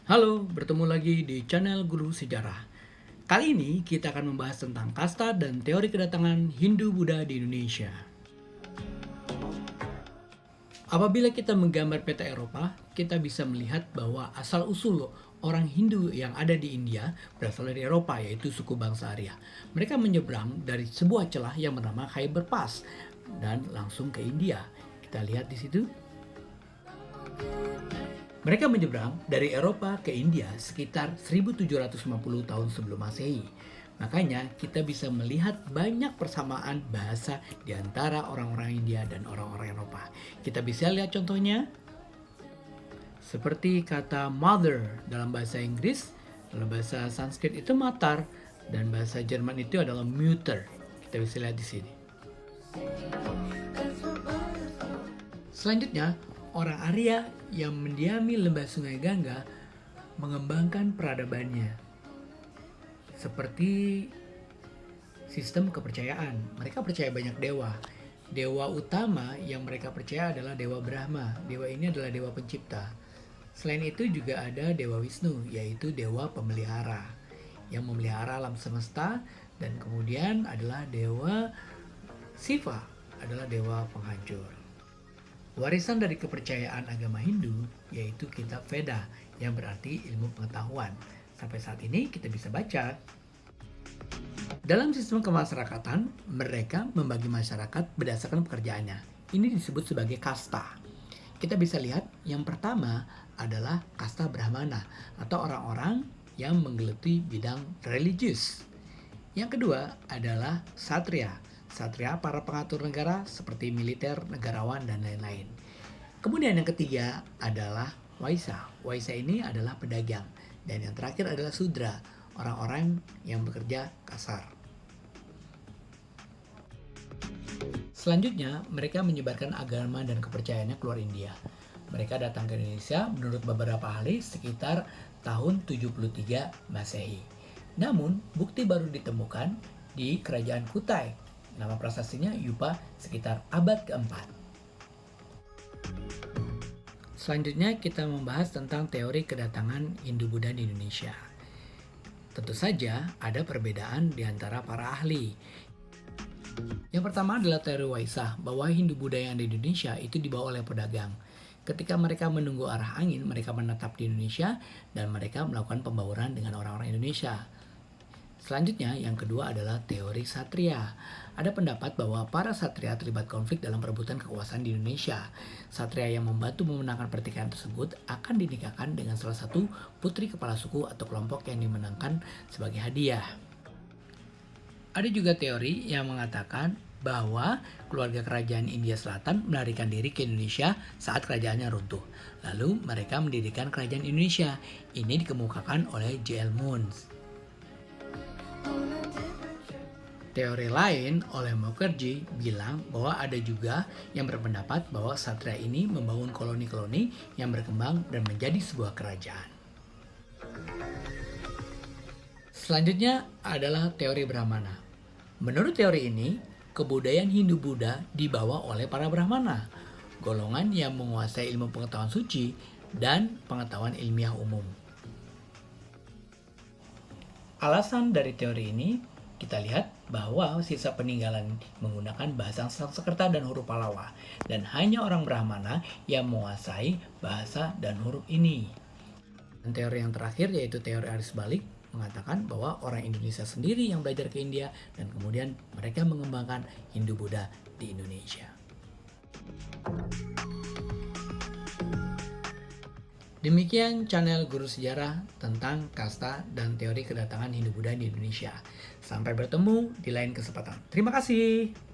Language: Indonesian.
Halo, bertemu lagi di channel Guru Sejarah. Kali ini kita akan membahas tentang kasta dan teori kedatangan Hindu-Buddha di Indonesia. Apabila kita menggambar peta Eropa, kita bisa melihat bahwa asal-usul orang Hindu yang ada di India berasal dari Eropa, yaitu suku bangsa Arya. Mereka menyeberang dari sebuah celah yang bernama Khyber Pass dan langsung ke India. Kita lihat di situ. Mereka menyeberang dari Eropa ke India sekitar 1750 tahun sebelum Masehi. Makanya kita bisa melihat banyak persamaan bahasa di antara orang-orang India dan orang-orang Eropa. Kita bisa lihat contohnya seperti kata mother dalam bahasa Inggris, dalam bahasa Sanskrit itu matar, dan bahasa Jerman itu adalah Mutter. Kita bisa lihat di sini. Selanjutnya, orang Arya yang mendiami lembah Sungai Gangga mengembangkan peradabannya. Seperti sistem kepercayaan. Mereka percaya banyak dewa. Dewa utama yang mereka percaya adalah Dewa Brahma. Dewa ini adalah dewa pencipta. Selain itu juga ada Dewa Wisnu, yaitu dewa pemelihara yang memelihara alam semesta, dan kemudian adalah Dewa Siva, adalah dewa penghancur. Warisan dari kepercayaan agama Hindu yaitu kitab Veda yang berarti ilmu pengetahuan. Sampai saat ini kita bisa baca. Dalam sistem kemasyarakatan, mereka membagi masyarakat berdasarkan pekerjaannya. Ini disebut sebagai kasta. Kita bisa lihat yang pertama adalah kasta Brahmana atau orang-orang yang menggeluti bidang religius. Yang kedua adalah Satria. Satria para pengatur negara seperti militer, negarawan, dan lain-lain. Kemudian yang ketiga adalah Waisya. Waisya ini adalah pedagang. Dan yang terakhir adalah Sudra, orang-orang yang bekerja kasar. Selanjutnya, mereka menyebarkan agama dan kepercayaannya keluar India. Mereka datang ke Indonesia menurut beberapa ahli sekitar tahun 73 Masehi. Namun, bukti baru ditemukan di kerajaan Kutai. Nama prasastinya Yupa sekitar abad keempat. Selanjutnya kita membahas tentang teori kedatangan Hindu-Buddha di Indonesia. Tentu saja ada perbedaan di antara para ahli. Yang pertama adalah teori Waisya, bahwa Hindu-Buddha yang ada di Indonesia itu dibawa oleh pedagang. Ketika mereka menunggu arah angin, mereka menetap di Indonesia dan mereka melakukan pembauran dengan orang-orang Indonesia. Selanjutnya, yang kedua adalah teori Satria. Ada pendapat bahwa para Satria terlibat konflik dalam perebutan kekuasaan di Indonesia. Satria yang membantu memenangkan pertikaian tersebut akan dinikahkan dengan salah satu putri kepala suku atau kelompok yang dimenangkan sebagai hadiah. Ada juga teori yang mengatakan bahwa keluarga kerajaan India Selatan melarikan diri ke Indonesia saat kerajaannya runtuh. Lalu mereka mendirikan kerajaan Indonesia. Ini dikemukakan oleh J.L. Moons. Teori lain oleh Mukherjee bilang bahwa ada juga yang berpendapat bahwa Satria ini membangun koloni-koloni yang berkembang dan menjadi sebuah kerajaan. Selanjutnya adalah teori Brahmana. Menurut teori ini, kebudayaan Hindu-Buddha dibawa oleh para Brahmana, golongan yang menguasai ilmu pengetahuan suci dan pengetahuan ilmiah umum. Alasan dari teori ini, kita lihat bahwa sisa peninggalan menggunakan bahasa Sanskerta dan huruf Pallava, dan hanya orang Brahmana yang menguasai bahasa dan huruf ini. Dan teori yang terakhir yaitu teori arus balik mengatakan bahwa orang Indonesia sendiri yang belajar ke India dan kemudian mereka mengembangkan Hindu-Buddha di Indonesia. Demikian channel Guru Sejarah tentang kasta dan teori kedatangan Hindu-Buddha di Indonesia. Sampai bertemu di lain kesempatan. Terima kasih.